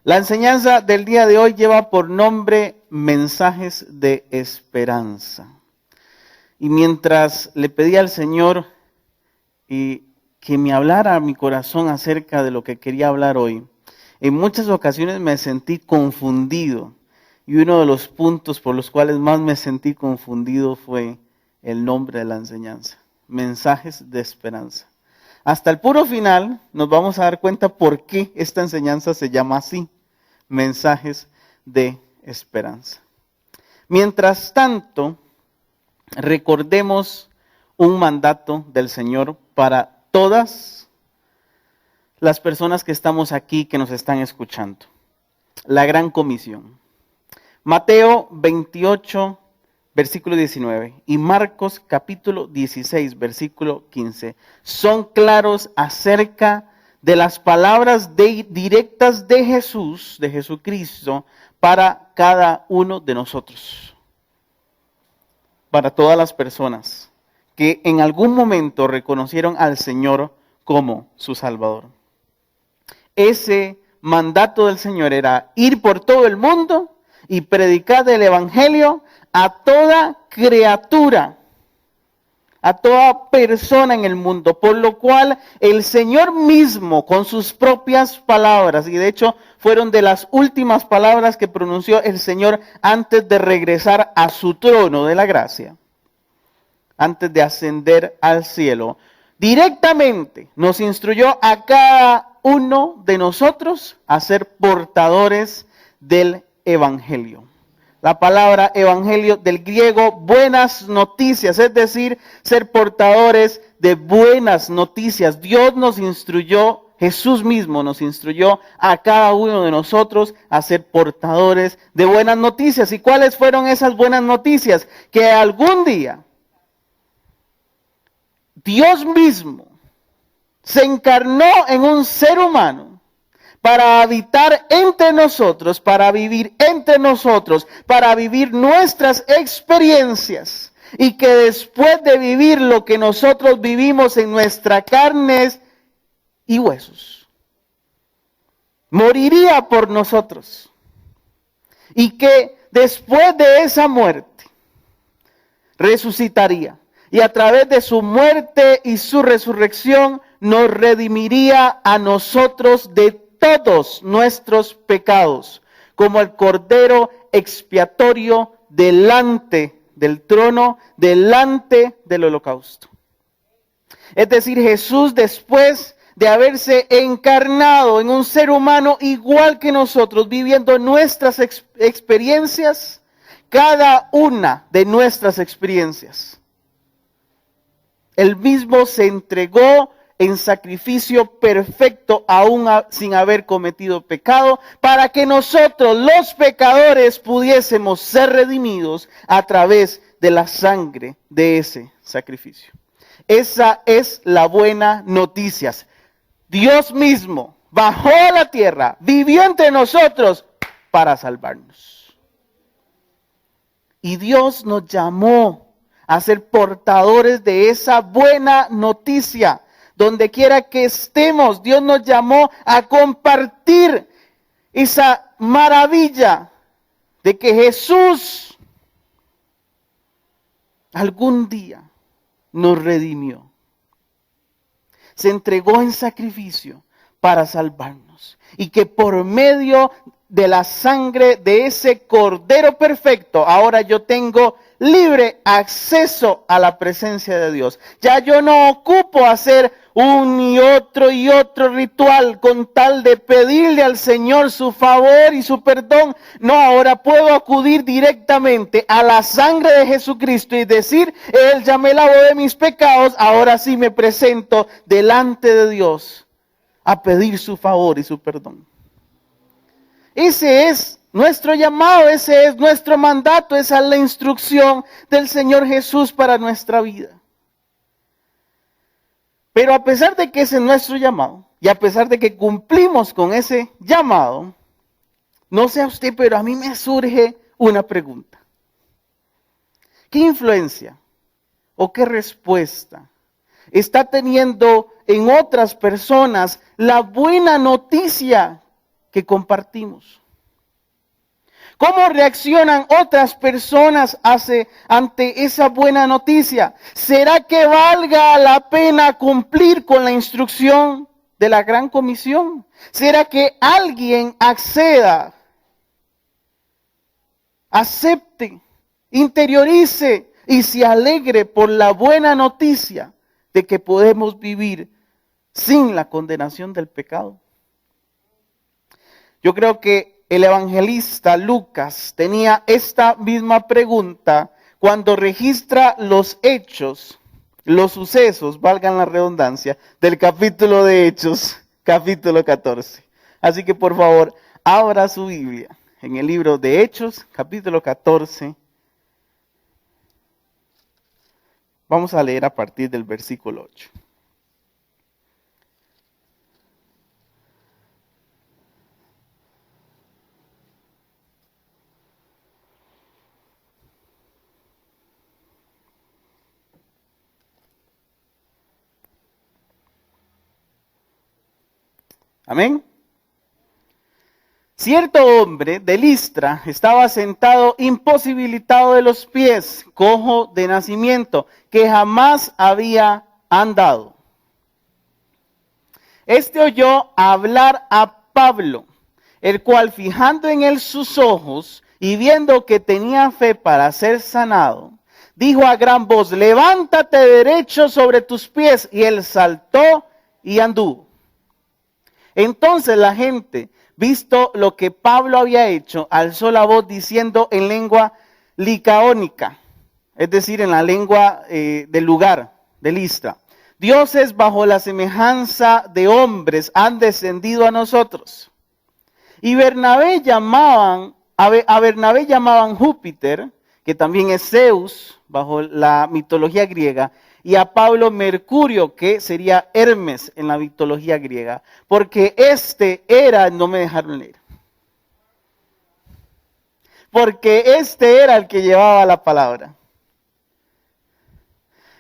La enseñanza del día de hoy lleva por nombre Mensajes de Esperanza. Y mientras le pedí al Señor que me hablara a mi corazón acerca de lo que quería hablar hoy, en muchas ocasiones me sentí confundido. Y uno de los puntos por los cuales más me sentí confundido fue el nombre de la enseñanza. Mensajes de Esperanza. Hasta el puro final nos vamos a dar cuenta por qué esta enseñanza se llama así. Mensajes de Esperanza. Mientras tanto, recordemos un mandato del Señor para todas las personas que estamos aquí, que nos están escuchando. La Gran Comisión. Mateo 28, versículo 19 y Marcos capítulo 16, versículo 15. Son claros acerca de las palabras directas de Jesús, de Jesucristo, para cada uno de nosotros. Para todas las personas que en algún momento reconocieron al Señor como su Salvador. Ese mandato del Señor era ir por todo el mundo y predicar el Evangelio a toda criatura, a toda persona en el mundo, por lo cual el Señor mismo con sus propias palabras, y de hecho fueron de las últimas palabras que pronunció el Señor antes de regresar a su trono de la gracia, antes de ascender al cielo, directamente nos instruyó a cada uno de nosotros a ser portadores del Evangelio. La palabra evangelio del griego, buenas noticias, es decir, ser portadores de buenas noticias. Dios nos instruyó, Jesús mismo nos instruyó a cada uno de nosotros a ser portadores de buenas noticias. ¿Y cuáles fueron esas buenas noticias? Que algún día Dios mismo se encarnó en un ser humano para habitar entre nosotros, para vivir entre nosotros, para vivir nuestras experiencias. Y que después de vivir lo que nosotros vivimos en nuestras carnes y huesos, moriría por nosotros. Y que después de esa muerte, resucitaría. Y a través de su muerte y su resurrección, nos redimiría a nosotros de todos nuestros pecados, como el Cordero expiatorio delante del trono, delante del holocausto. Es decir, Jesús, después de haberse encarnado en un ser humano igual que nosotros, viviendo nuestras experiencias, cada una de nuestras experiencias, Él mismo se entregó en sacrificio perfecto, aún sin haber cometido pecado, para que nosotros, los pecadores, pudiésemos ser redimidos a través de la sangre de ese sacrificio. Esa es la buena noticia. Dios mismo bajó a la tierra, vivió entre nosotros para salvarnos. Y Dios nos llamó a ser portadores de esa buena noticia. Donde quiera que estemos, Dios nos llamó a compartir esa maravilla de que Jesús algún día nos redimió. Se entregó en sacrificio para salvarnos. Y que por medio de la sangre de ese Cordero perfecto, ahora yo tengo libre acceso a la presencia de Dios. Ya yo no ocupo hacer un y otro ritual con tal de pedirle al Señor su favor y su perdón. No, ahora puedo acudir directamente a la sangre de Jesucristo y decir, Él ya me lavó de mis pecados, ahora sí me presento delante de Dios a pedir su favor y su perdón. Ese es nuestro llamado, ese es nuestro mandato, esa es la instrucción del Señor Jesús para nuestra vida. Pero a pesar de que ese es nuestro llamado, y a pesar de que cumplimos con ese llamado, no sé a usted, pero a mí me surge una pregunta. ¿Qué influencia o qué respuesta está teniendo en otras personas la buena noticia que compartimos? ¿Cómo reaccionan otras personas ante esa buena noticia? ¿Será que valga la pena cumplir con la instrucción de la Gran Comisión? ¿Será que alguien acceda, acepte, interiorice y se alegre por la buena noticia de que podemos vivir sin la condenación del pecado? Yo creo que el evangelista Lucas tenía esta misma pregunta cuando registra los hechos, los sucesos, valgan la redundancia, del capítulo de Hechos, capítulo 14. Así que por favor, abra su Biblia en el libro de Hechos, capítulo 14. Vamos a leer a partir del versículo 8. Amén. Cierto hombre de Listra estaba sentado imposibilitado de los pies, cojo de nacimiento, que jamás había andado. Este oyó hablar a Pablo, el cual fijando en él sus ojos y viendo que tenía fe para ser sanado, dijo a gran voz: levántate derecho sobre tus pies. Y él saltó y anduvo. Entonces la gente, visto lo que Pablo había hecho, alzó la voz diciendo en lengua licaónica, es decir, en la lengua del lugar, de Listra: dioses bajo la semejanza de hombres han descendido a nosotros. Y a Bernabé llamaban Júpiter, que también es Zeus, bajo la mitología griega, y a Pablo Mercurio, que sería Hermes en la mitología griega, porque no me dejaron leer, porque era el que llevaba la palabra.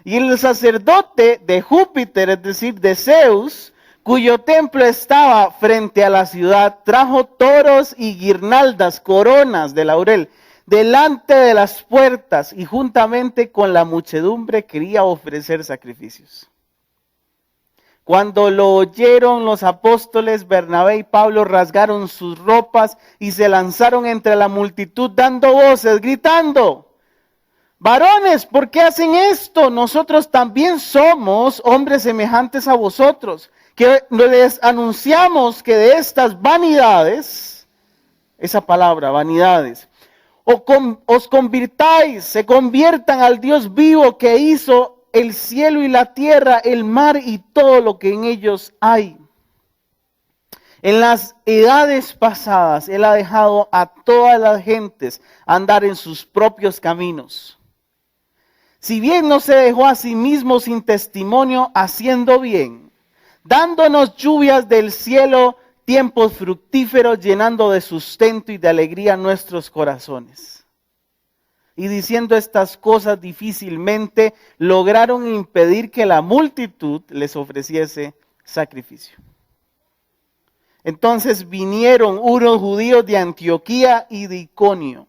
Y el sacerdote de Júpiter, es decir, de Zeus, cuyo templo estaba frente a la ciudad, trajo toros y guirnaldas, coronas de laurel, delante de las puertas, y juntamente con la muchedumbre quería ofrecer sacrificios. Cuando lo oyeron los apóstoles, Bernabé y Pablo rasgaron sus ropas y se lanzaron entre la multitud dando voces, gritando: varones, ¿por qué hacen esto? Nosotros también somos hombres semejantes a vosotros, que les anunciamos que de estas vanidades, esa palabra, vanidades, os convirtáis, se conviertan al Dios vivo que hizo el cielo y la tierra, el mar y todo lo que en ellos hay. En las edades pasadas, Él ha dejado a todas las gentes andar en sus propios caminos. Si bien no se dejó a sí mismo sin testimonio, haciendo bien, dándonos lluvias del cielo, tiempos fructíferos, llenando de sustento y de alegría nuestros corazones. Y diciendo estas cosas difícilmente, lograron impedir que la multitud les ofreciese sacrificio. Entonces vinieron unos judíos de Antioquía y de Iconio,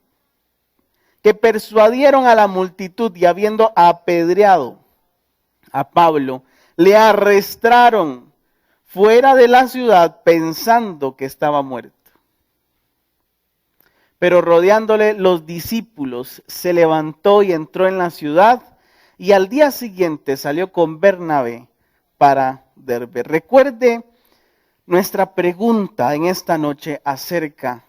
que persuadieron a la multitud, y habiendo apedreado a Pablo, le arrestaron fuera de la ciudad pensando que estaba muerto. Pero rodeándole los discípulos, se levantó y entró en la ciudad, y al día siguiente salió con Bernabé para Derbe. Recuerde nuestra pregunta en esta noche acerca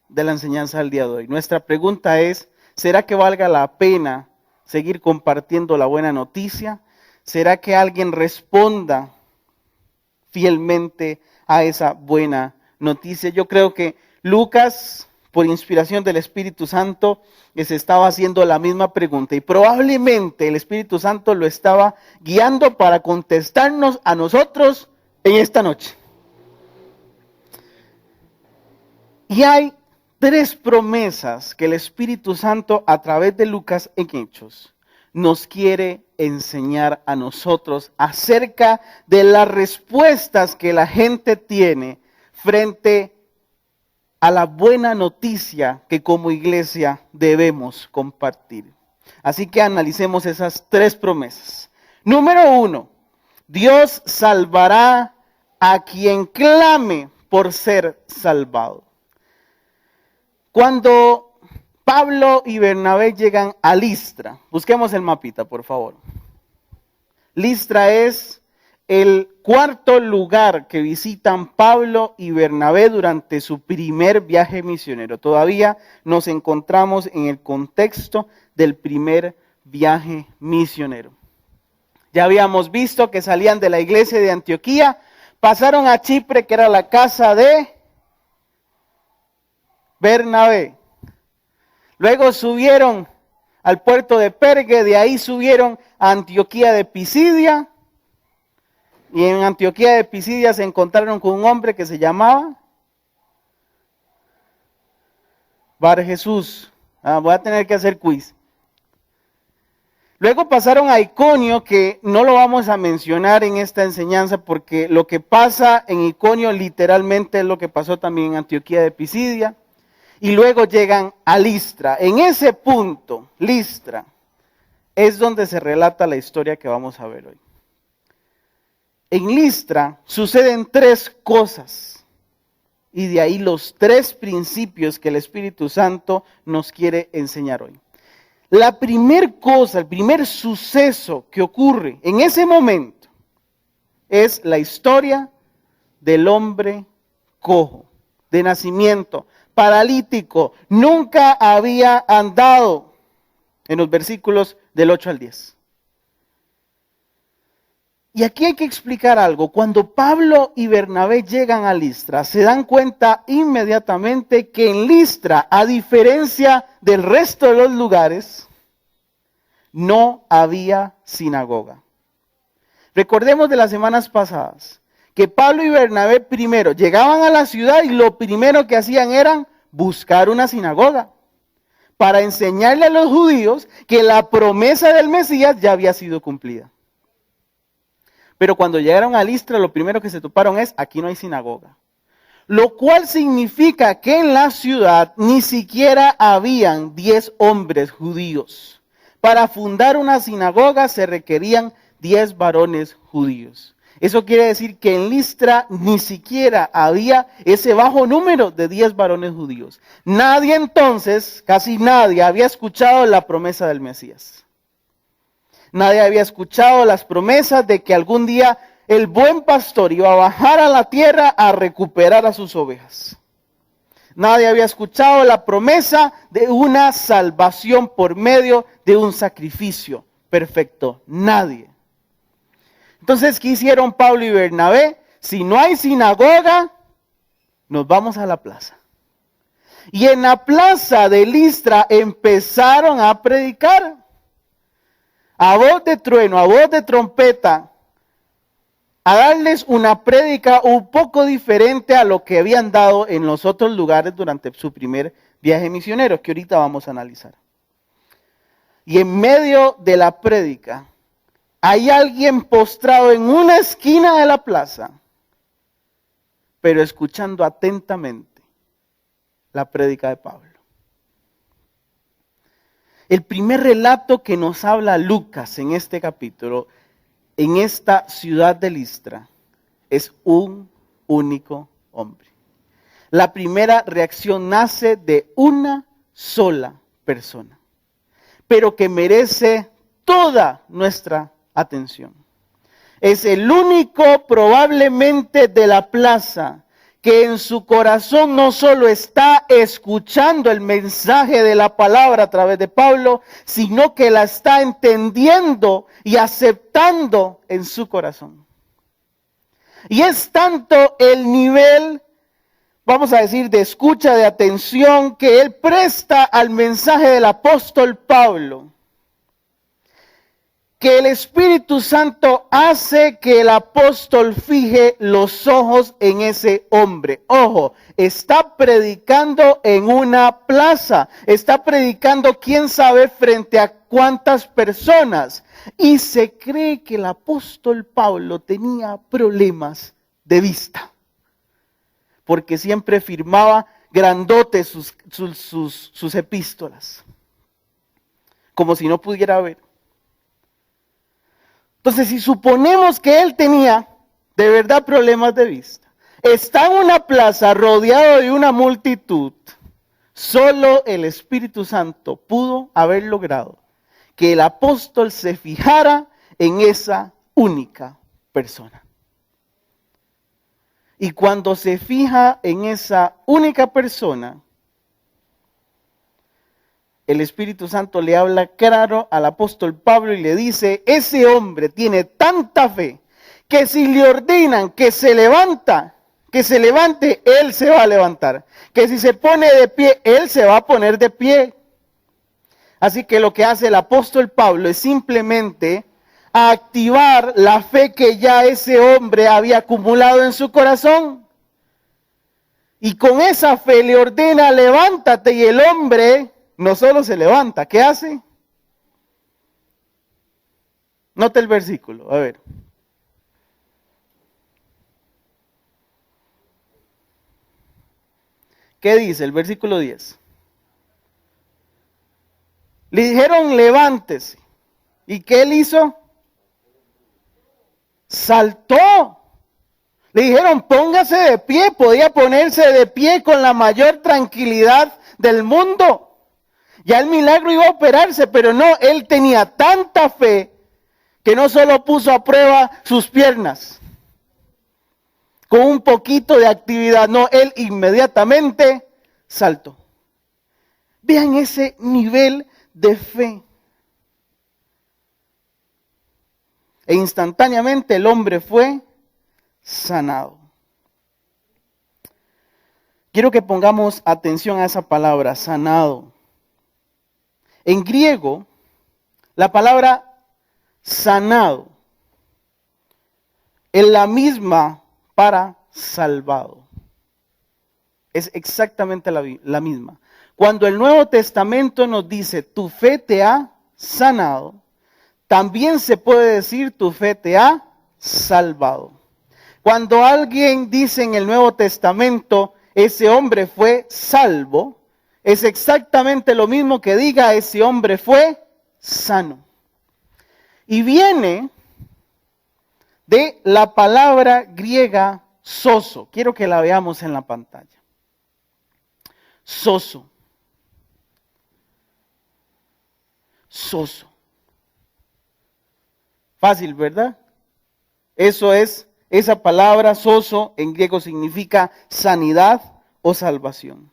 de la enseñanza del día de hoy. Nuestra pregunta es: ¿será que valga la pena seguir compartiendo la buena noticia? ¿Será que alguien responda fielmente a esa buena noticia? Yo creo que Lucas, por inspiración del Espíritu Santo, les estaba haciendo la misma pregunta, y probablemente el Espíritu Santo lo estaba guiando para contestarnos a nosotros en esta noche. Y hay 3 promesas que el Espíritu Santo, a través de Lucas en Hechos, nos quiere enseñar a nosotros acerca de las respuestas que la gente tiene frente a la buena noticia que como iglesia debemos compartir. Así que analicemos esas 3 promesas. Número 1, Dios salvará a quien clame por ser salvado. Cuando Pablo y Bernabé llegan a Listra, busquemos el mapita, por favor. Listra es el 4.º lugar que visitan Pablo y Bernabé durante su primer viaje misionero. Todavía nos encontramos en el contexto del primer viaje misionero. Ya habíamos visto que salían de la iglesia de Antioquía, pasaron a Chipre, que era la casa de Bernabé. Luego subieron al puerto de Perge, de ahí subieron a Antioquía de Pisidia. Y en Antioquía de Pisidia se encontraron con un hombre que se llamaba Bar Jesús. Voy a tener que hacer quiz. Luego pasaron a Iconio, que no lo vamos a mencionar en esta enseñanza porque lo que pasa en Iconio literalmente es lo que pasó también en Antioquía de Pisidia. Y luego llegan a Listra. En ese punto, Listra, es donde se relata la historia que vamos a ver hoy. En Listra suceden 3 cosas. Y de ahí los 3 principios que el Espíritu Santo nos quiere enseñar hoy. La primer cosa, el primer suceso que ocurre en ese momento es la historia del hombre cojo, de nacimiento, paralítico, nunca había andado, en los versículos del 8 al 10. Y aquí hay que explicar algo. Cuando Pablo y Bernabé llegan a Listra, se dan cuenta inmediatamente que en Listra, a diferencia del resto de los lugares, no había sinagoga. Recordemos de las semanas pasadas que Pablo y Bernabé primero llegaban a la ciudad y lo primero que hacían era buscar una sinagoga para enseñarle a los judíos que la promesa del Mesías ya había sido cumplida. Pero cuando llegaron a Listra, lo primero que se toparon es, aquí no hay sinagoga. Lo cual significa que en la ciudad ni siquiera habían 10 hombres judíos. Para fundar una sinagoga se requerían 10 varones judíos. Eso quiere decir que en Listra ni siquiera había ese bajo número de 10 varones judíos. Nadie entonces, casi nadie, había escuchado la promesa del Mesías. Nadie había escuchado las promesas de que algún día el buen pastor iba a bajar a la tierra a recuperar a sus ovejas. Nadie había escuchado la promesa de una salvación por medio de un sacrificio perfecto. Nadie. Entonces, ¿qué hicieron Pablo y Bernabé? Si no hay sinagoga, nos vamos a la plaza. Y en la plaza de Listra empezaron a predicar. A voz de trueno, a voz de trompeta, a darles una prédica un poco diferente a lo que habían dado en los otros lugares durante su primer viaje misionero, que ahorita vamos a analizar. Y en medio de la prédica, hay alguien postrado en una esquina de la plaza, pero escuchando atentamente la prédica de Pablo. El primer relato que nos habla Lucas en este capítulo, en esta ciudad de Listra, es un único hombre. La primera reacción nace de una sola persona, pero que merece toda nuestra atención. Es el único probablemente de la plaza que en su corazón no solo está escuchando el mensaje de la palabra a través de Pablo, sino que la está entendiendo y aceptando en su corazón. Y es tanto el nivel, vamos a decir, de escucha, de atención que él presta al mensaje del apóstol Pablo, que el Espíritu Santo hace que el apóstol fije los ojos en ese hombre. Ojo, está predicando en una plaza, está predicando quién sabe frente a cuántas personas. Y se cree que el apóstol Pablo tenía problemas de vista, porque siempre afirmaba grandotes sus epístolas, como si no pudiera ver. Entonces, si suponemos que él tenía de verdad problemas de vista, está en una plaza rodeado de una multitud, solo el Espíritu Santo pudo haber logrado que el apóstol se fijara en esa única persona. Y cuando se fija en esa única persona, el Espíritu Santo le habla claro al apóstol Pablo y le dice, ese hombre tiene tanta fe que si le ordenan que se levante, él se va a levantar. Que si se pone de pie, él se va a poner de pie. Así que lo que hace el apóstol Pablo es simplemente activar la fe que ya ese hombre había acumulado en su corazón. Y con esa fe le ordena, levántate, y el hombre no solo se levanta, ¿qué hace? Note el versículo, a ver. ¿Qué dice el versículo 10? Le dijeron, levántese. ¿Y qué él hizo? Saltó. Le dijeron, póngase de pie. Podía ponerse de pie con la mayor tranquilidad del mundo. Ya el milagro iba a operarse, pero no, él tenía tanta fe que no solo puso a prueba sus piernas con un poquito de actividad, no, él inmediatamente saltó. Vean ese nivel de fe. E instantáneamente el hombre fue sanado. Quiero que pongamos atención a esa palabra, sanado. En griego, la palabra sanado es la misma para salvado. Es exactamente la misma. Cuando el Nuevo Testamento nos dice, tu fe te ha sanado, también se puede decir, tu fe te ha salvado. Cuando alguien dice en el Nuevo Testamento, ese hombre fue salvo, es exactamente lo mismo que diga, ese hombre fue sano. Y viene de la palabra griega soso. Quiero que la veamos en la pantalla. Soso. Soso. Fácil, ¿verdad? Eso es, esa palabra soso en griego significa sanidad o salvación.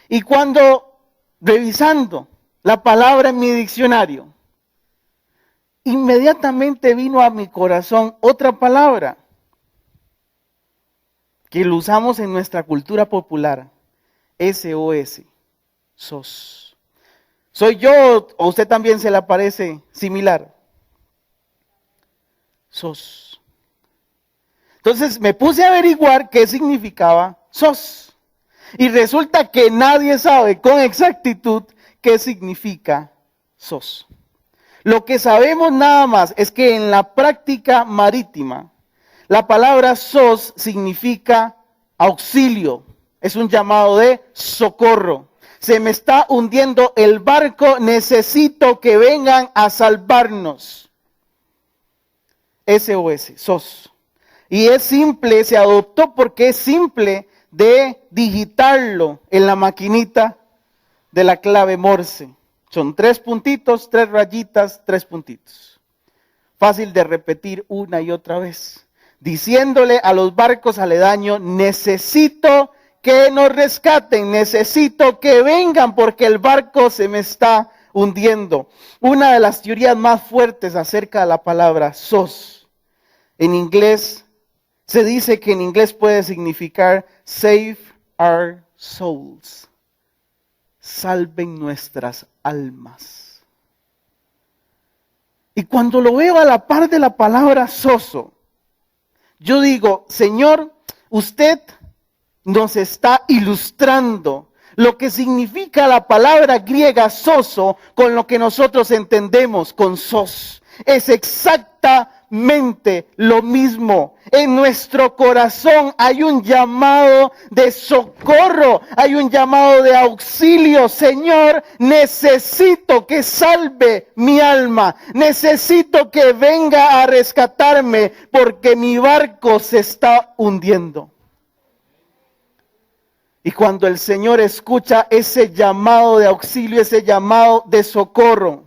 Y cuando revisando la palabra en mi diccionario, inmediatamente vino a mi corazón otra palabra que lo usamos en nuestra cultura popular, SOS, sos. ¿Soy yo o usted también se le parece similar? Sos. Entonces me puse a averiguar qué significaba sos. Y resulta que nadie sabe con exactitud qué significa sos. Lo que sabemos nada más es que en la práctica marítima, la palabra sos significa auxilio. Es un llamado de socorro. Se me está hundiendo el barco, necesito que vengan a salvarnos. SOS, sos. Y es simple, se adoptó porque es simple de digitarlo en la maquinita de la clave Morse. Son 3 puntitos, 3 rayitas, 3 puntitos. Fácil de repetir una y otra vez. Diciéndole a los barcos aledaños, necesito que nos rescaten, necesito que vengan porque el barco se me está hundiendo. Una de las teorías más fuertes acerca de la palabra sos, en inglés, se dice que en inglés puede significar save our souls. Salven nuestras almas. Y cuando lo veo a la par de la palabra soso, yo digo, Señor, usted nos está ilustrando lo que significa la palabra griega soso con lo que nosotros entendemos con sos. Es exactamente exactamente lo mismo. En nuestro corazón hay un llamado de socorro, hay un llamado de auxilio. Señor, necesito que salve mi alma, necesito que venga a rescatarme porque mi barco se está hundiendo. Y cuando el Señor escucha ese llamado de auxilio, ese llamado de socorro,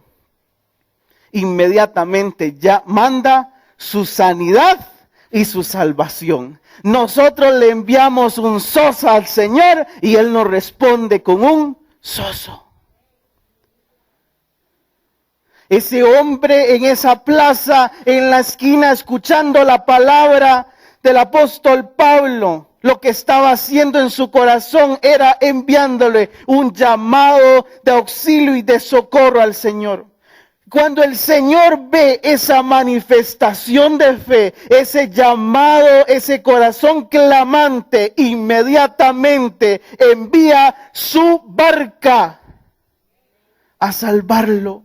inmediatamente ya manda su sanidad y su salvación. Nosotros le enviamos un sosa al Señor y Él nos responde con un soso. Ese hombre en esa plaza, en la esquina, escuchando la palabra del apóstol Pablo, lo que estaba haciendo en su corazón era enviándole un llamado de auxilio y de socorro al Señor. Cuando el Señor ve esa manifestación de fe, ese llamado, ese corazón clamante, inmediatamente envía su barca a salvarlo.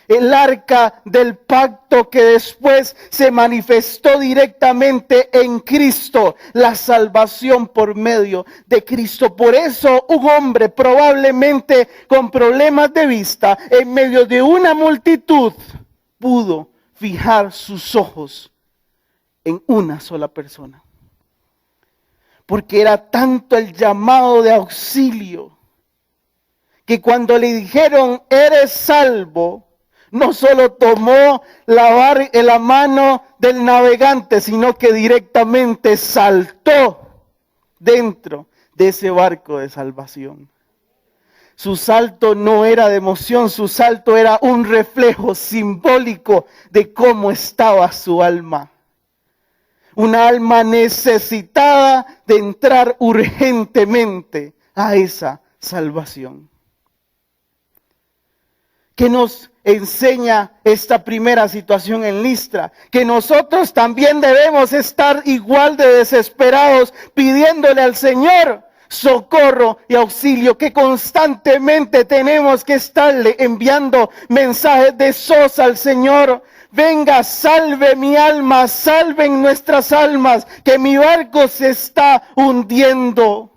El arca del pacto que después se manifestó directamente en Cristo, la salvación por medio de Cristo. Por eso un hombre probablemente con problemas de vista, en medio de una multitud, pudo fijar sus ojos en una sola persona. Porque era tanto el llamado de auxilio, que cuando le dijeron, eres salvo, no solo tomó la mano del navegante, sino que directamente saltó dentro de ese barco de salvación. Su salto no era de emoción, su salto era un reflejo simbólico de cómo estaba su alma. Una alma necesitada de entrar urgentemente a esa salvación. ¿Qué nos enseña esta primera situación en Listra? Que nosotros también debemos estar igual de desesperados pidiéndole al Señor socorro y auxilio, que constantemente tenemos que estarle enviando mensajes de sosa al Señor. Venga, salve mi alma, salven nuestras almas, que mi barco se está hundiendo.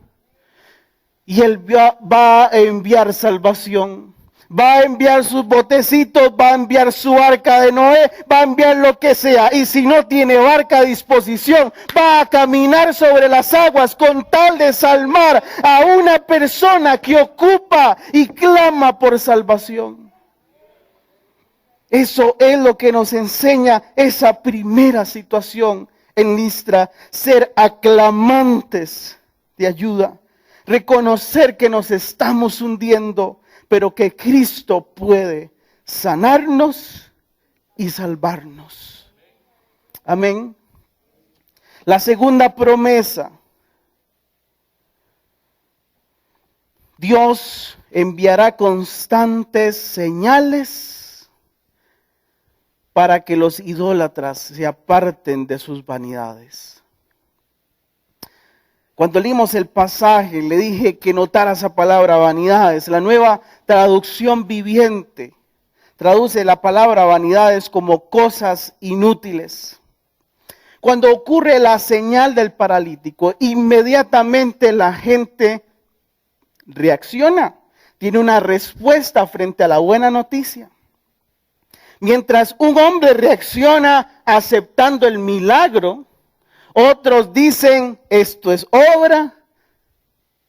Y Él va a enviar salvación. Va a enviar sus botecitos, va a enviar su arca de Noé, va a enviar lo que sea. Y si no tiene barca a disposición, va a caminar sobre las aguas con tal de salvar a una persona que ocupa y clama por salvación. Eso es lo que nos enseña esa primera situación en Listra. Ser aclamantes de ayuda. Reconocer que nos estamos hundiendo, pero que Cristo puede sanarnos y salvarnos. Amén. La segunda promesa. Dios enviará constantes señales para que los idólatras se aparten de sus vanidades. Cuando leímos el pasaje, le dije que notara esa palabra vanidades. La Nueva Traducción Viviente traduce la palabra vanidades como cosas inútiles. Cuando ocurre la señal del paralítico, inmediatamente la gente reacciona, tiene una respuesta frente a la buena noticia. Mientras un hombre reacciona aceptando el milagro, otros dicen, esto es obra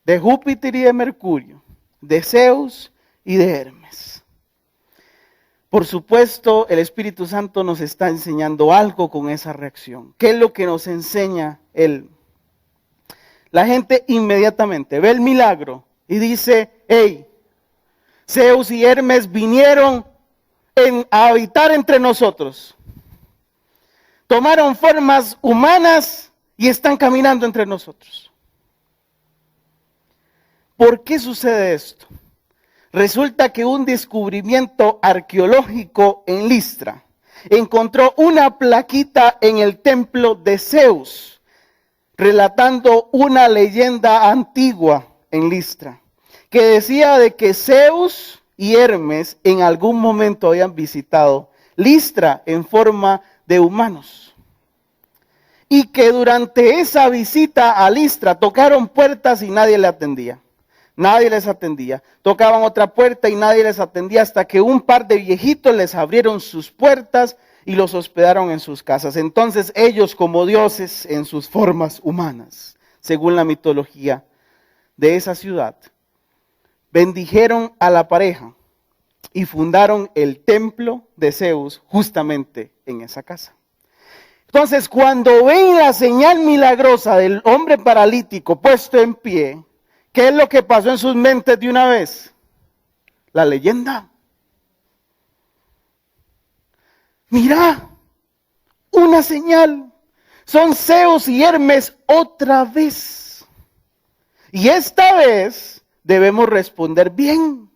de Júpiter y de Mercurio, de Zeus y de Hermes. Por supuesto, el Espíritu Santo nos está enseñando algo con esa reacción. ¿Qué es lo que nos enseña Él? La gente inmediatamente ve el milagro y dice, hey, Zeus y Hermes vinieron a habitar entre nosotros. Tomaron formas humanas y están caminando entre nosotros. ¿Por qué sucede esto? Resulta que un descubrimiento arqueológico en Listra encontró una plaquita en el templo de Zeus, relatando una leyenda antigua en Listra, que decía de que Zeus y Hermes en algún momento habían visitado Listra en forma de humanos. Y que durante esa visita a Listra tocaron puertas y nadie le atendía. Nadie les atendía. Tocaban otra puerta y nadie les atendía hasta que un par de viejitos les abrieron sus puertas y los hospedaron en sus casas. Entonces ellos, como dioses en sus formas humanas, según la mitología de esa ciudad, bendijeron a la pareja y fundaron el templo de Zeus justamente en esa casa. Entonces, cuando ven la señal milagrosa del hombre paralítico puesto en pie, ¿qué es lo que pasó en sus mentes de una vez? La leyenda. Mira, una señal. Son Zeus y Hermes otra vez. Y esta vez debemos responder bien.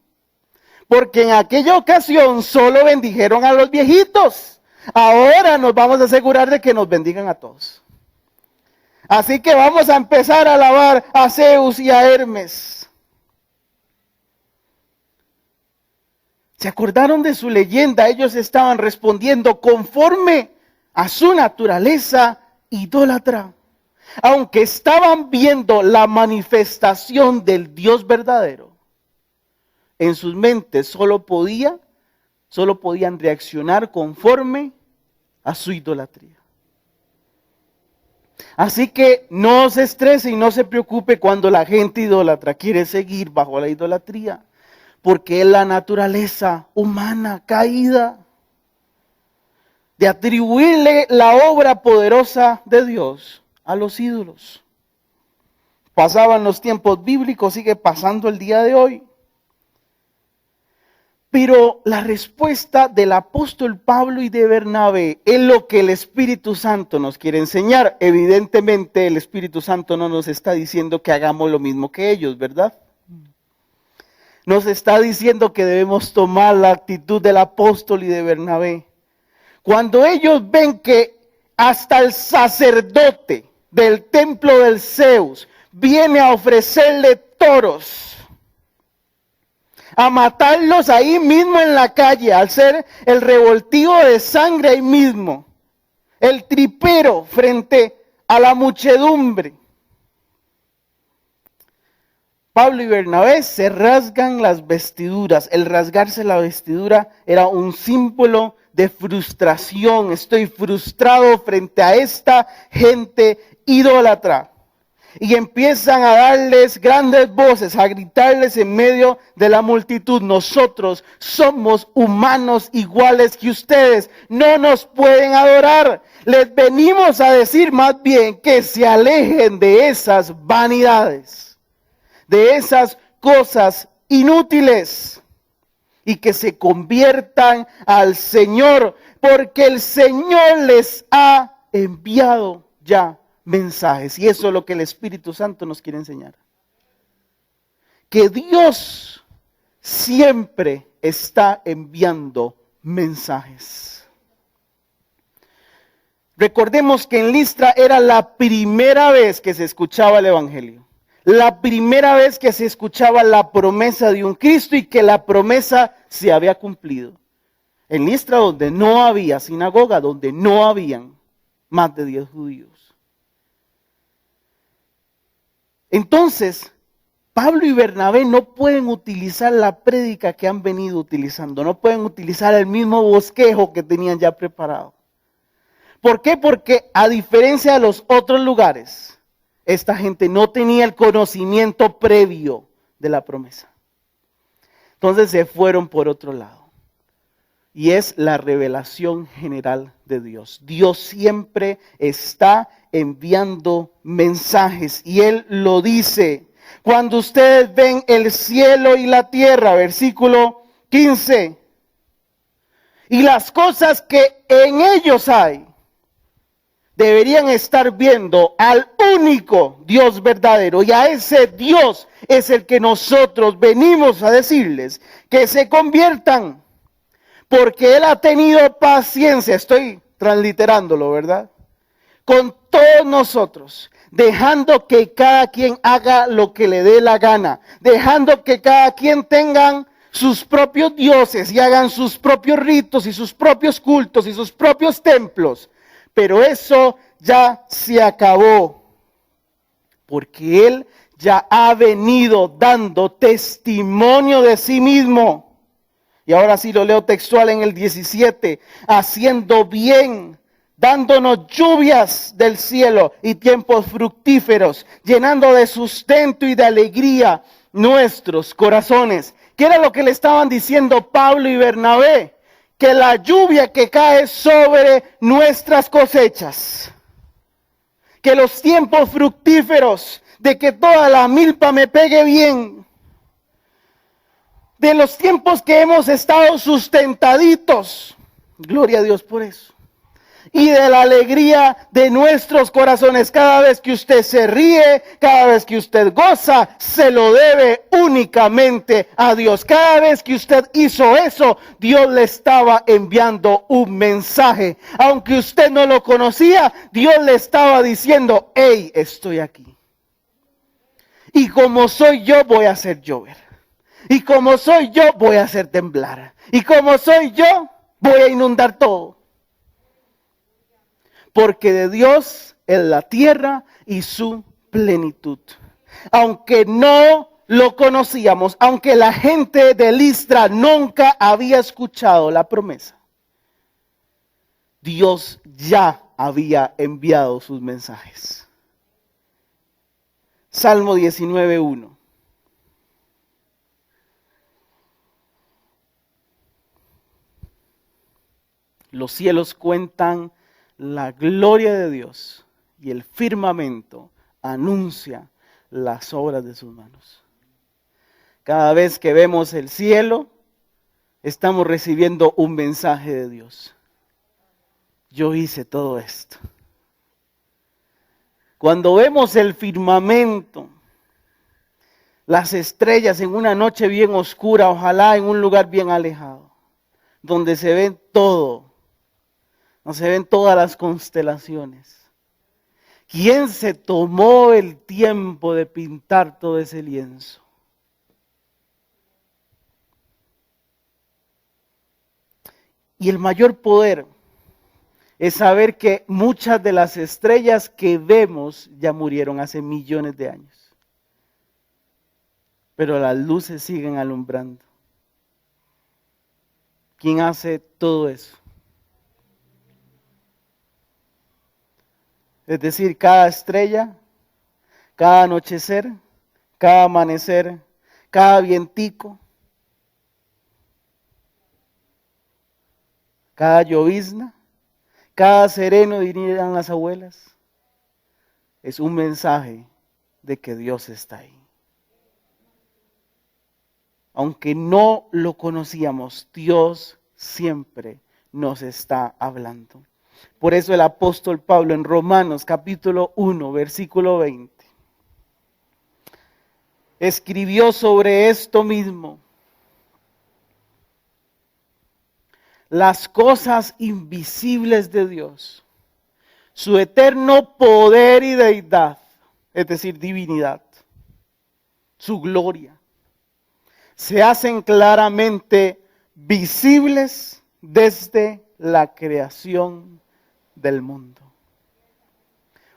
Porque en aquella ocasión solo bendijeron a los viejitos. Ahora nos vamos a asegurar de que nos bendigan a todos. Así que vamos a empezar a alabar a Zeus y a Hermes. ¿Se acordaron de su leyenda? Ellos estaban respondiendo conforme a su naturaleza idólatra. Aunque estaban viendo la manifestación del Dios verdadero, en sus mentes solo podían reaccionar conforme a su idolatría. Así que no se estrese y no se preocupe cuando la gente idólatra quiere seguir bajo la idolatría, porque es la naturaleza humana caída de atribuirle la obra poderosa de Dios a los ídolos. Pasaban los tiempos bíblicos, sigue pasando el día de hoy. Pero la respuesta del apóstol Pablo y de Bernabé es lo que el Espíritu Santo nos quiere enseñar. Evidentemente el Espíritu Santo no nos está diciendo que hagamos lo mismo que ellos, ¿verdad? Nos está diciendo que debemos tomar la actitud del apóstol y de Bernabé. Cuando ellos ven que hasta el sacerdote del templo del Zeus viene a ofrecerle toros, a matarlos ahí mismo en la calle, al ser el revoltijo de sangre ahí mismo, el tripero frente a la muchedumbre. Pablo y Bernabé se rasgan las vestiduras. El rasgarse la vestidura era un símbolo de frustración. Estoy frustrado frente a esta gente idólatra. Y empiezan a darles grandes voces, a gritarles en medio de la multitud: nosotros somos humanos iguales que ustedes, no nos pueden adorar. Les venimos a decir más bien que se alejen de esas vanidades, de esas cosas inútiles, y que se conviertan al Señor, porque el Señor les ha enviado ya mensajes. Y eso es lo que el Espíritu Santo nos quiere enseñar. Que Dios siempre está enviando mensajes. Recordemos que en Listra era la primera vez que se escuchaba el Evangelio. La primera vez que se escuchaba la promesa de un Cristo y que la promesa se había cumplido. En Listra, donde no había sinagoga, donde no habían más de 10 judíos. Entonces, Pablo y Bernabé no pueden utilizar la prédica que han venido utilizando, no pueden utilizar el mismo bosquejo que tenían ya preparado. ¿Por qué? Porque a diferencia de los otros lugares, esta gente no tenía el conocimiento previo de la promesa. Entonces se fueron por otro lado. Y es la revelación general de Dios. Dios siempre está enviando mensajes y Él lo dice. Cuando ustedes ven el cielo y la tierra, versículo 15, y las cosas que en ellos hay, deberían estar viendo al único Dios verdadero, y a ese Dios es el que nosotros venimos a decirles que se conviertan, porque Él ha tenido paciencia, estoy transliterándolo, ¿verdad?, con todos nosotros, dejando que cada quien haga lo que le dé la gana, dejando que cada quien tenga sus propios dioses y hagan sus propios ritos y sus propios cultos y sus propios templos. Pero eso ya se acabó, porque Él ya ha venido dando testimonio de sí mismo. Y ahora sí lo leo textual en el 17, haciendo bien, dándonos lluvias del cielo y tiempos fructíferos, llenando de sustento y de alegría nuestros corazones. ¿Qué era lo que le estaban diciendo Pablo y Bernabé? Que la lluvia que cae sobre nuestras cosechas, que los tiempos fructíferos, de que toda la milpa me pegue bien, de los tiempos que hemos estado sustentaditos, gloria a Dios por eso, y de la alegría de nuestros corazones. Cada vez que usted se ríe, cada vez que usted goza, se lo debe únicamente a Dios. Cada vez que usted hizo eso, Dios le estaba enviando un mensaje. Aunque usted no lo conocía, Dios le estaba diciendo, hey, estoy aquí. Y como soy yo, voy a hacer llover. Y como soy yo, voy a hacer temblar. Y como soy yo, voy a inundar todo. Porque de Dios es la tierra y su plenitud. Aunque no lo conocíamos, aunque la gente de Listra nunca había escuchado la promesa, Dios ya había enviado sus mensajes. Salmo 19:1. Los cielos cuentan la gloria de Dios y el firmamento anuncia las obras de sus manos. Cada vez que vemos el cielo, estamos recibiendo un mensaje de Dios. Yo hice todo esto. Cuando vemos el firmamento, las estrellas en una noche bien oscura, ojalá en un lugar bien alejado, donde se ve todo, no se ven todas las constelaciones. ¿Quién se tomó el tiempo de pintar todo ese lienzo? Y el mayor poder es saber que muchas de las estrellas que vemos ya murieron hace millones de años. Pero las luces siguen alumbrando. ¿Quién hace todo eso? Es decir, cada estrella, cada anochecer, cada amanecer, cada vientico, cada llovizna, cada sereno, dirían las abuelas, es un mensaje de que Dios está ahí. Aunque no lo conocíamos, Dios siempre nos está hablando. Por eso el apóstol Pablo en Romanos capítulo 1, versículo 20, escribió sobre esto mismo. Las cosas invisibles de Dios, su eterno poder y deidad, es decir, divinidad, su gloria, se hacen claramente visibles desde la creación del mundo.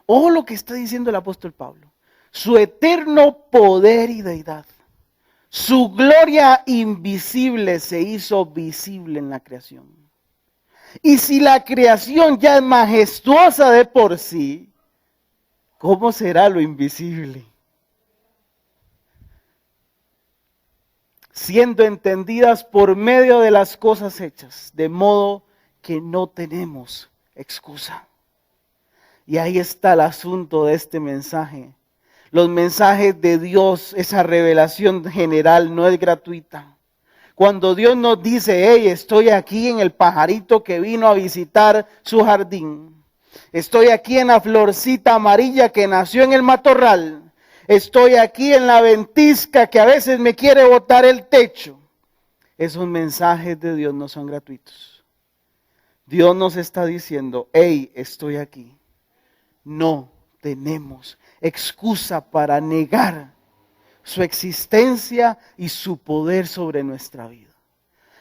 Ojo lo que está diciendo el apóstol Pablo. Su eterno poder y deidad, su gloria invisible se hizo visible en la creación. Y si la creación ya es majestuosa de por sí, ¿cómo será lo invisible? Siendo entendidas por medio de las cosas hechas, de modo que no tenemos excusa. Y ahí está el asunto de este mensaje. Los mensajes de Dios, esa revelación general no es gratuita. Cuando Dios nos dice, hey, estoy aquí en el pajarito que vino a visitar su jardín. Estoy aquí en la florcita amarilla que nació en el matorral. Estoy aquí en la ventisca que a veces me quiere botar el techo. Esos mensajes de Dios no son gratuitos. Dios nos está diciendo, hey, estoy aquí. No tenemos excusa para negar su existencia y su poder sobre nuestra vida.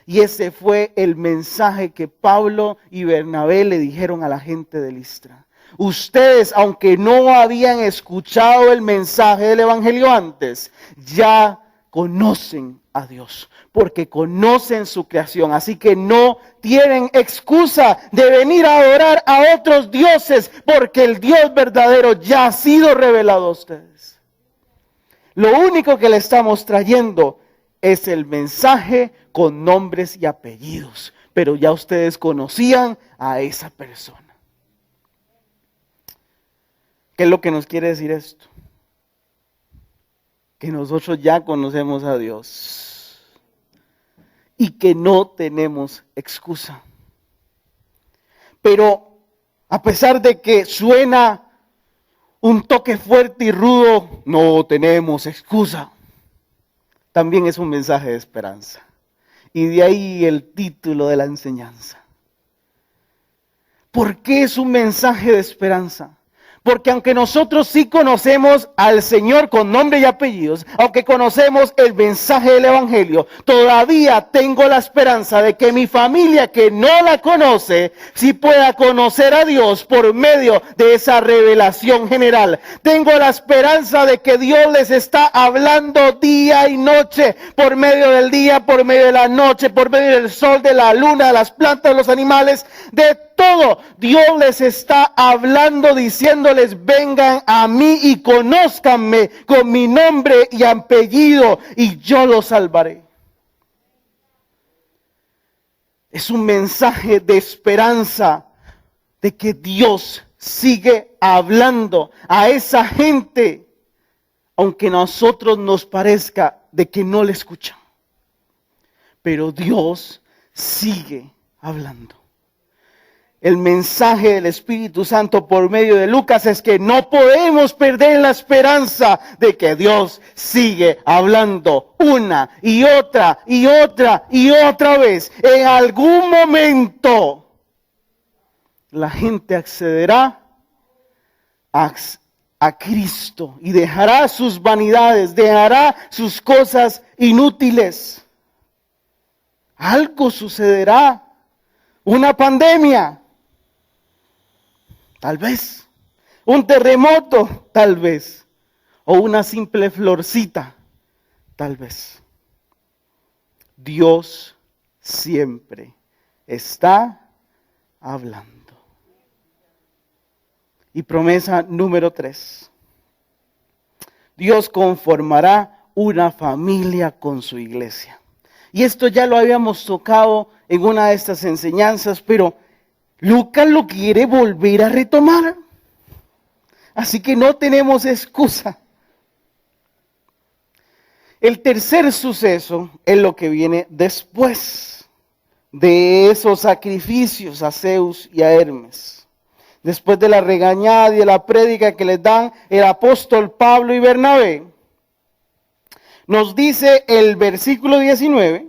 Y ese fue el mensaje que Pablo y Bernabé le dijeron a la gente de Listra. Ustedes, aunque no habían escuchado el mensaje del Evangelio antes, ya conocen a Dios, porque conocen su creación. Así que no tienen excusa de venir a adorar a otros dioses, porque el Dios verdadero ya ha sido revelado a ustedes. Lo único que le estamos trayendo es el mensaje con nombres y apellidos, pero ya ustedes conocían a esa persona. ¿Qué es lo que nos quiere decir esto? Que nosotros ya conocemos a Dios y que no tenemos excusa. Pero a pesar de que suena un toque fuerte y rudo, no tenemos excusa. También es un mensaje de esperanza. Y de ahí el título de la enseñanza. ¿Por qué es un mensaje de esperanza? Porque aunque nosotros sí conocemos al Señor con nombre y apellidos, aunque conocemos el mensaje del Evangelio, todavía tengo la esperanza de que mi familia que no la conoce, sí pueda conocer a Dios por medio de esa revelación general. Tengo la esperanza de que Dios les está hablando día y noche, por medio del día, por medio de la noche, por medio del sol, de la luna, de las plantas, de los animales, de todo. Dios les está hablando, diciéndoles: vengan a mí y conózcanme con mi nombre y apellido, y yo los salvaré. Es un mensaje de esperanza, de que Dios sigue hablando a esa gente, aunque a nosotros nos parezca de que no le escuchan. Pero Dios sigue hablando. El mensaje del Espíritu Santo por medio de Lucas es que no podemos perder la esperanza de que Dios sigue hablando una y otra y otra y otra vez. En algún momento la gente accederá a Cristo y dejará sus vanidades, dejará sus cosas inútiles. Algo sucederá, una pandemia. Tal vez, un terremoto, tal vez, o una simple florcita, tal vez. Dios siempre está hablando. Y promesa número 3. Dios conformará una familia con su iglesia. Y esto ya lo habíamos tocado en una de estas enseñanzas, pero Lucas lo quiere volver a retomar. Así que no tenemos excusa. El tercer suceso es lo que viene después de esos sacrificios a Zeus y a Hermes. Después de la regañada y de la prédica que les dan el apóstol Pablo y Bernabé, nos dice el versículo 19,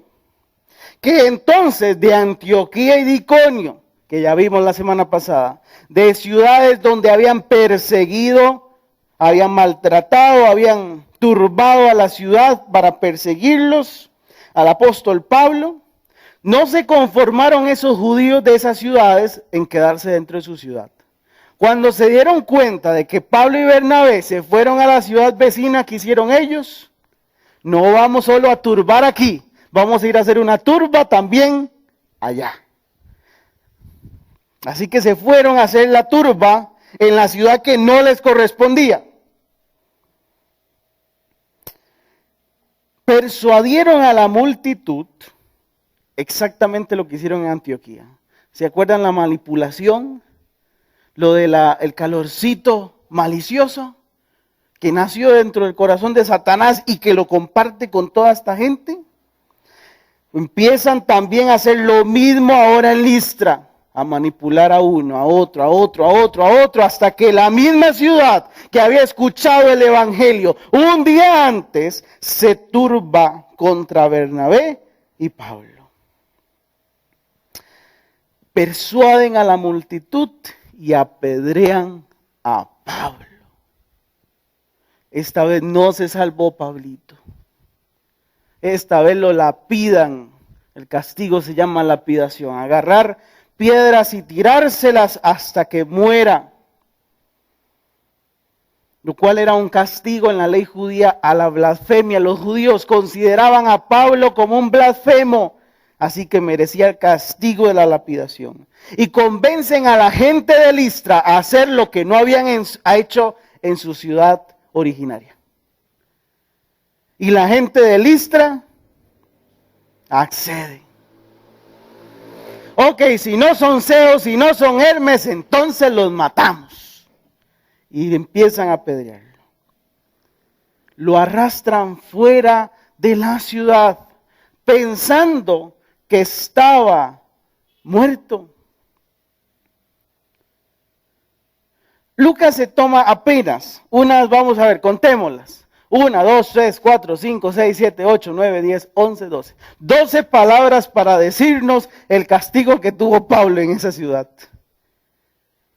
que entonces de Antioquía y de Iconio, que ya vimos la semana pasada, de ciudades donde habían perseguido, habían maltratado, habían turbado a la ciudad para perseguirlos, al apóstol Pablo, no se conformaron esos judíos de esas ciudades en quedarse dentro de su ciudad. Cuando se dieron cuenta de que Pablo y Bernabé se fueron a la ciudad vecina, ¿qué hicieron ellos? No vamos solo a turbar aquí, vamos a ir a hacer una turba también allá. Así que se fueron a hacer la turba en la ciudad que no les correspondía. Persuadieron a la multitud exactamente lo que hicieron en Antioquía. ¿Se acuerdan la manipulación? Lo del calorcito malicioso que nació dentro del corazón de Satanás y que lo comparte con toda esta gente. Empiezan también a hacer lo mismo ahora en Listra, a manipular a uno, a otro, a otro, a otro, a otro, hasta que la misma ciudad que había escuchado el evangelio un día antes se turba contra Bernabé y Pablo. Persuaden a la multitud y apedrean a Pablo. esta vez no se salvó Pablito. Esta vez lo lapidan. El castigo se llama lapidación. Agarrar piedras y tirárselas hasta que muera. Lo cual era un castigo en la ley judía a la blasfemia. Los judíos consideraban a Pablo como un blasfemo, así que merecía el castigo de la lapidación. Y convencen a la gente de Listra a hacer lo que no habían hecho en su ciudad originaria. Y la gente de Listra accede. Ok, si no son Zeus, si no son Hermes, entonces los matamos. Y empiezan a apedrearlo. Lo arrastran fuera de la ciudad, pensando que estaba muerto. Lucas se toma apenas vamos a ver, contémoslas. 1, 2, 3, 4, 5, 6, 7, 8, 9, 10, 11, 12. 12 palabras para decirnos el castigo que tuvo Pablo en esa ciudad.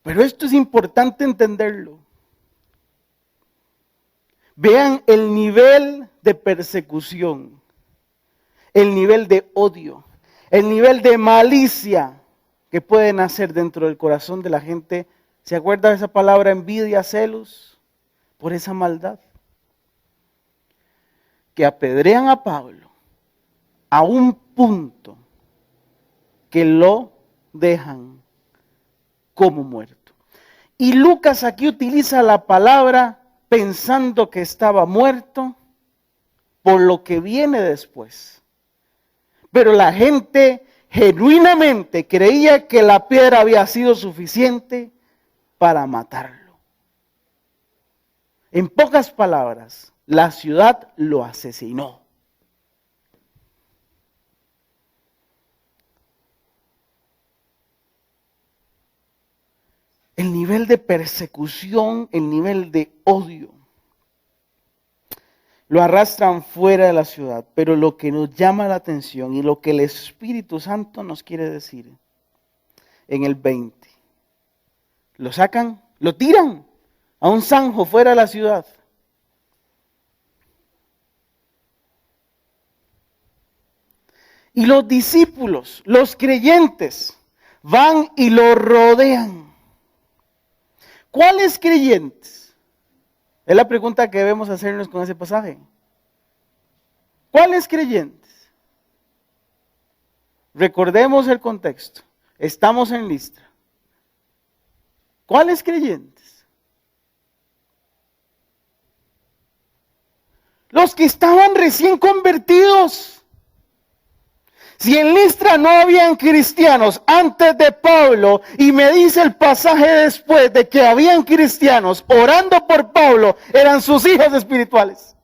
Pero esto es importante entenderlo. Vean el nivel de persecución, el nivel de odio, el nivel de malicia que puede nacer dentro del corazón de la gente. ¿Se acuerda de esa palabra envidia, celos? Por esa maldad. Que apedrean a Pablo a un punto que lo dejan como muerto. Y Lucas aquí utiliza la palabra pensando que estaba muerto por lo que viene después. Pero la gente genuinamente creía que la piedra había sido suficiente para matarlo. En pocas palabras, la ciudad lo asesinó. El nivel de persecución, el nivel de odio. Lo arrastran fuera de la ciudad, pero lo que nos llama la atención y lo que el Espíritu Santo nos quiere decir en el 20. Lo sacan, lo tiran a un zanjo fuera de la ciudad. Y los discípulos, los creyentes, van y lo rodean. ¿Cuáles creyentes? Es la pregunta que debemos hacernos con ese pasaje. ¿Cuáles creyentes? Recordemos el contexto. Estamos en Listra. ¿Cuáles creyentes? Los que estaban recién convertidos. Si en Listra no habían cristianos antes de Pablo, y me dice el pasaje después de que habían cristianos orando por Pablo, eran sus hijos espirituales.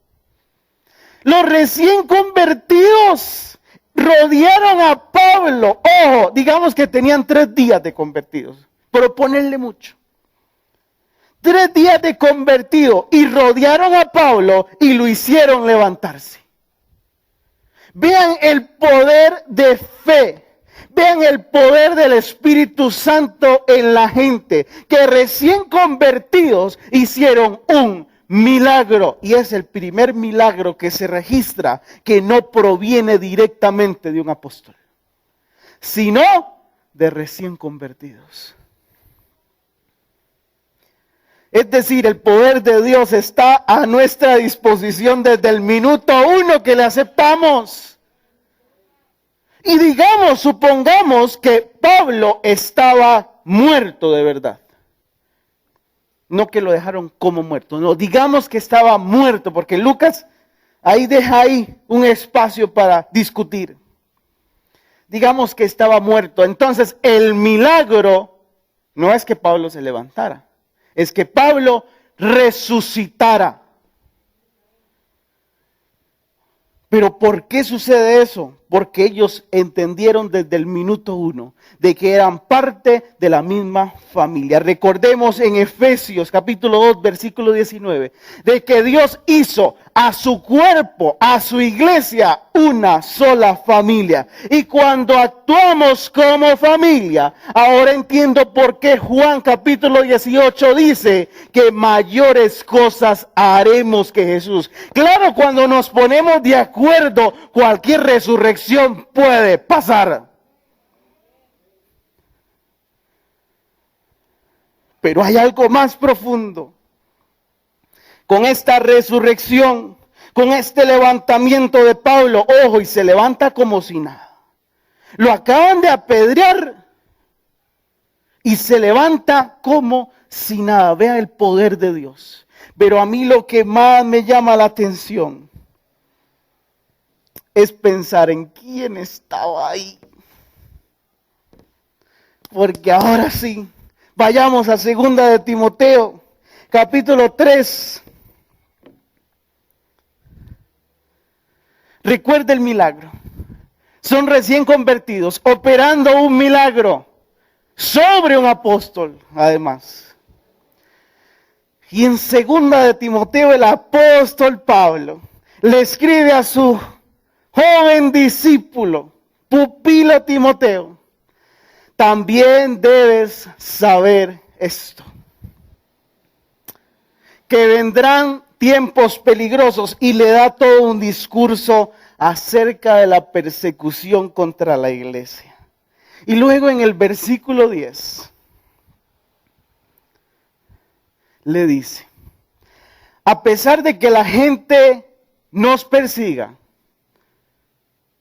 Los recién convertidos rodearon a Pablo. Ojo, digamos que tenían 3 días de convertidos, pero ponerle mucho. 3 días de convertido y rodearon a Pablo y lo hicieron levantarse. Vean el poder de fe, vean el poder del Espíritu Santo en la gente, que recién convertidos hicieron un milagro. Y es el primer milagro que se registra que no proviene directamente de un apóstol, sino de recién convertidos. Es decir, el poder de Dios está a nuestra disposición desde el minuto 1 que le aceptamos. Y digamos, supongamos que Pablo estaba muerto de verdad. No que lo dejaron como muerto, no, digamos que estaba muerto, porque Lucas ahí deja un espacio para discutir. Digamos que estaba muerto, entonces el milagro no es que Pablo se levantara. Es que Pablo resucitara. Pero ¿por qué sucede eso? porque ellos entendieron desde el minuto 1 de que eran parte de la misma familia. Recordemos en Efesios capítulo 2, versículo 19, de que Dios hizo a su cuerpo, a su iglesia, una sola familia. Y cuando actuamos como familia, ahora entiendo por qué Juan capítulo 18 dice que mayores cosas haremos que Jesús. Claro, cuando nos ponemos de acuerdo, cualquier resurrección puede pasar. Pero hay algo más profundo. Con esta resurrección, con este levantamiento de Pablo, ojo, y se levanta como si nada. Lo acaban de apedrear y se levanta como si nada. Vea el poder de Dios. Pero a mí lo que más me llama la atención es pensar en quién estaba ahí. Porque ahora sí, vayamos a 2 de Timoteo, capítulo 3. Recuerda el milagro. Son recién convertidos, operando un milagro sobre un apóstol, además. Y en 2 de Timoteo, el apóstol Pablo le escribe a su joven discípulo, pupilo Timoteo: también debes saber esto, que vendrán tiempos peligrosos, y le da todo un discurso acerca de la persecución contra la iglesia. Y luego en el versículo 10 le dice: a pesar de que la gente nos persiga,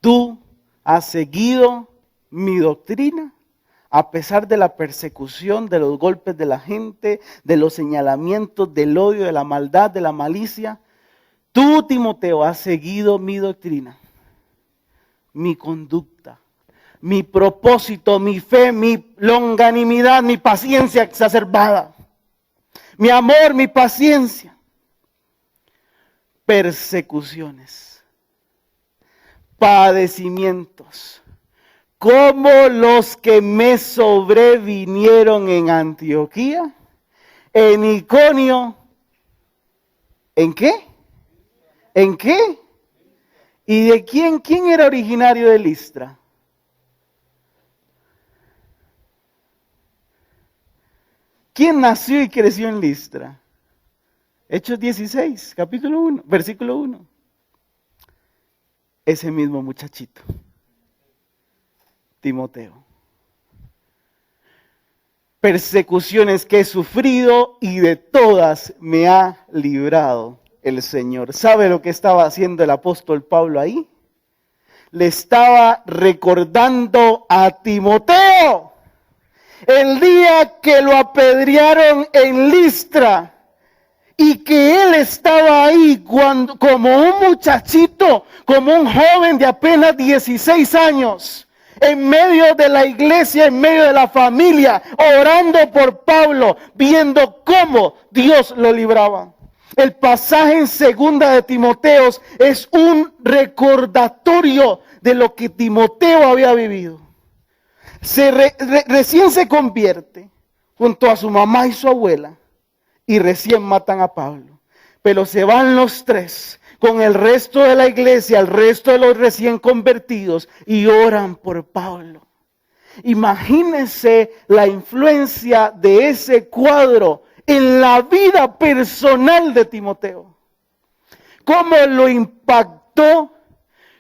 tú has seguido mi doctrina. A pesar de la persecución, de los golpes de la gente, de los señalamientos, del odio, de la maldad, de la malicia, tú, Timoteo, has seguido mi doctrina, mi conducta, mi propósito, mi fe, mi longanimidad, mi paciencia exacerbada, mi amor, mi paciencia, persecuciones, padecimientos, como los que me sobrevinieron en Antioquía, en Iconio. ¿En qué? ¿En qué? ¿Y de quién era originario de Listra? ¿Quién nació y creció en Listra? Hechos 16, capítulo 1, versículo 1. Ese mismo muchachito, Timoteo. Persecuciones que he sufrido y de todas me ha librado el Señor. ¿Sabe lo que estaba haciendo el apóstol Pablo ahí? Le estaba recordando a Timoteo el día que lo apedrearon en Listra, y que él estaba ahí como un muchachito, como un joven de apenas 16 años, en medio de la iglesia, en medio de la familia, orando por Pablo, viendo cómo Dios lo libraba. El pasaje en 2 de Timoteo es un recordatorio de lo que Timoteo había vivido. Recién se convierte junto a su mamá y su abuela, y recién matan a Pablo. Pero se van los tres con el resto de la iglesia, el resto de los recién convertidos, y oran por Pablo. Imagínense la influencia de ese cuadro en la vida personal de Timoteo. Cómo lo impactó,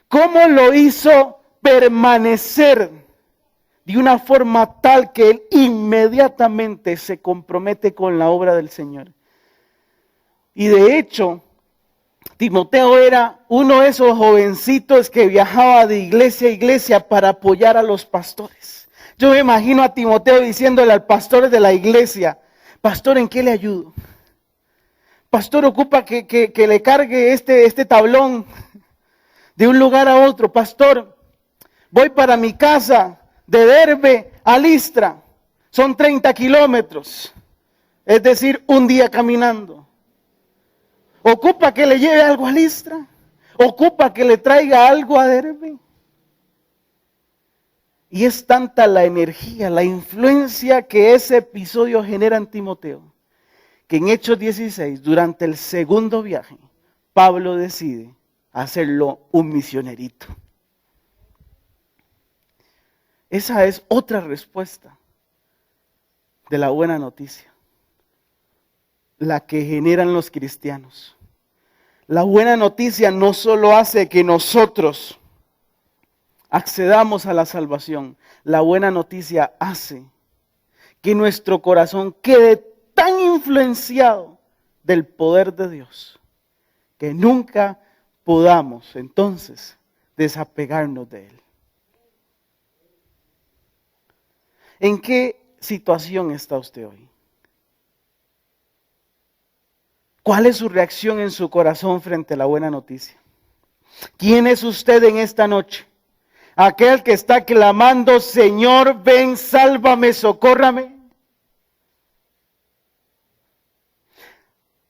cómo lo hizo permanecer de una forma tal que él inmediatamente se compromete con la obra del Señor. Y de hecho, Timoteo era uno de esos jovencitos que viajaba de iglesia a iglesia para apoyar a los pastores. Yo me imagino a Timoteo diciéndole al pastor de la iglesia: pastor, ¿en qué le ayudo? Pastor, ocupa que le cargue este tablón de un lugar a otro. Pastor, voy para mi casa de Derbe a Listra, son 30 kilómetros, es decir, un día caminando. ¿Ocupa que le lleve algo a Listra? ¿Ocupa que le traiga algo a Derbe? Y es tanta la energía, la influencia que ese episodio genera en Timoteo, que en Hechos 16, durante el segundo viaje, Pablo decide hacerlo un misionerito. Esa es otra respuesta de la buena noticia, la que generan los cristianos. La buena noticia no solo hace que nosotros accedamos a la salvación, la buena noticia hace que nuestro corazón quede tan influenciado del poder de Dios que nunca podamos entonces desapegarnos de Él. ¿En qué situación está usted hoy? ¿Cuál es su reacción en su corazón frente a la buena noticia? ¿Quién es usted en esta noche? Aquel que está clamando, Señor, ven, sálvame, socórrame.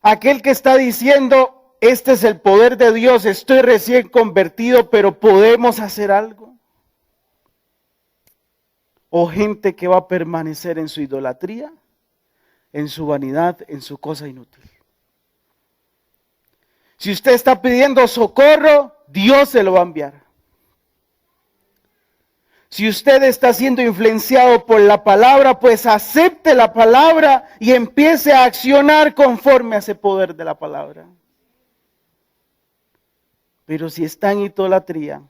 Aquel que está diciendo, este es el poder de Dios, estoy recién convertido, pero podemos hacer algo. O gente que va a permanecer en su idolatría, en su vanidad, en su cosa inútil. Si usted está pidiendo socorro, Dios se lo va a enviar. Si usted está siendo influenciado por la palabra, pues acepte la palabra y empiece a accionar conforme a ese poder de la palabra. Pero si está en idolatría,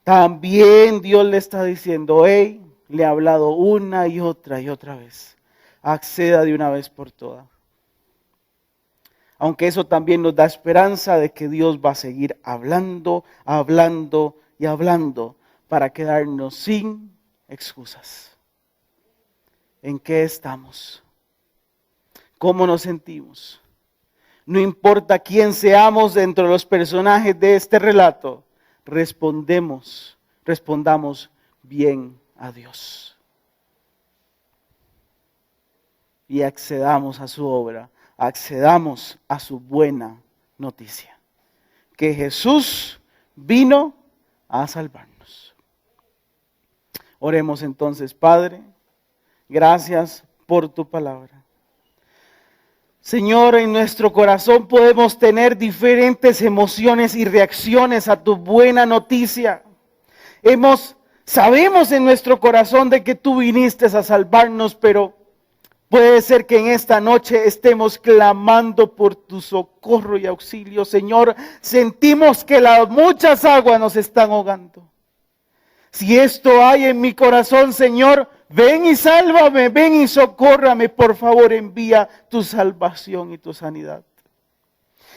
también Dios le está diciendo, hey, le he hablado una y otra vez. Acceda de una vez por todas. Aunque eso también nos da esperanza de que Dios va a seguir hablando, hablando y hablando para quedarnos sin excusas. ¿En qué estamos? ¿Cómo nos sentimos? No importa quién seamos dentro de los personajes de este relato, respondamos bien a Dios. Y accedamos a su obra, accedamos a su buena noticia. Que Jesús vino a salvarnos. Oremos entonces, Padre, gracias por tu palabra. Señor, en nuestro corazón podemos tener diferentes emociones y reacciones a tu buena noticia. Sabemos en nuestro corazón de que tú viniste a salvarnos, pero puede ser que en esta noche estemos clamando por tu socorro y auxilio. Señor, sentimos que las muchas aguas nos están ahogando. Si esto hay en mi corazón, Señor, ven y sálvame, ven y socórrame. Por favor, envía tu salvación y tu sanidad.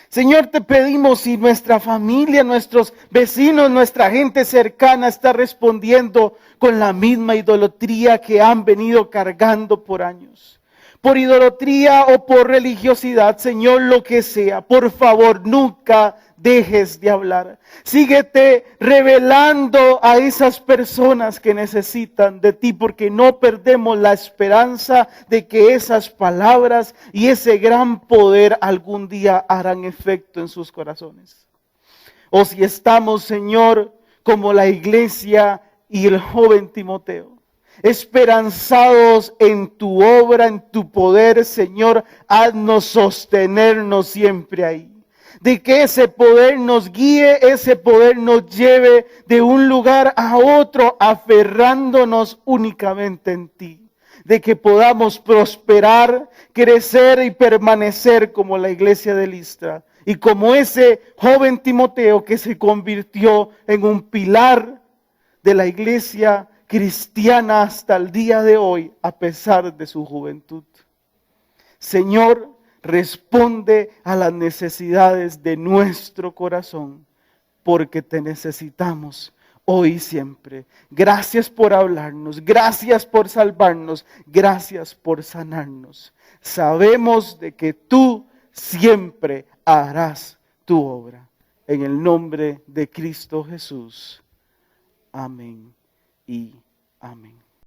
Señor, te pedimos si nuestra familia, nuestros vecinos, nuestra gente cercana está respondiendo con la misma idolatría que han venido cargando por años. Por idolatría o por religiosidad, Señor, lo que sea, por favor, nunca dejes de hablar. Síguete revelando a esas personas que necesitan de ti, porque no perdemos la esperanza de que esas palabras y ese gran poder algún día harán efecto en sus corazones. O si estamos, Señor, como la iglesia y el joven Timoteo, esperanzados en tu obra, en tu poder, Señor, haznos sostenernos siempre ahí. De que ese poder nos guíe, ese poder nos lleve de un lugar a otro, aferrándonos únicamente en ti. De que podamos prosperar, crecer y permanecer como la iglesia de Listra. Y como ese joven Timoteo que se convirtió en un pilar de la iglesia cristiana hasta el día de hoy, a pesar de su juventud. Señor, responde a las necesidades de nuestro corazón, porque te necesitamos hoy y siempre. Gracias por hablarnos, gracias por salvarnos, gracias por sanarnos. Sabemos de que tú siempre harás tu obra. En el nombre de Cristo Jesús. Amén y amén.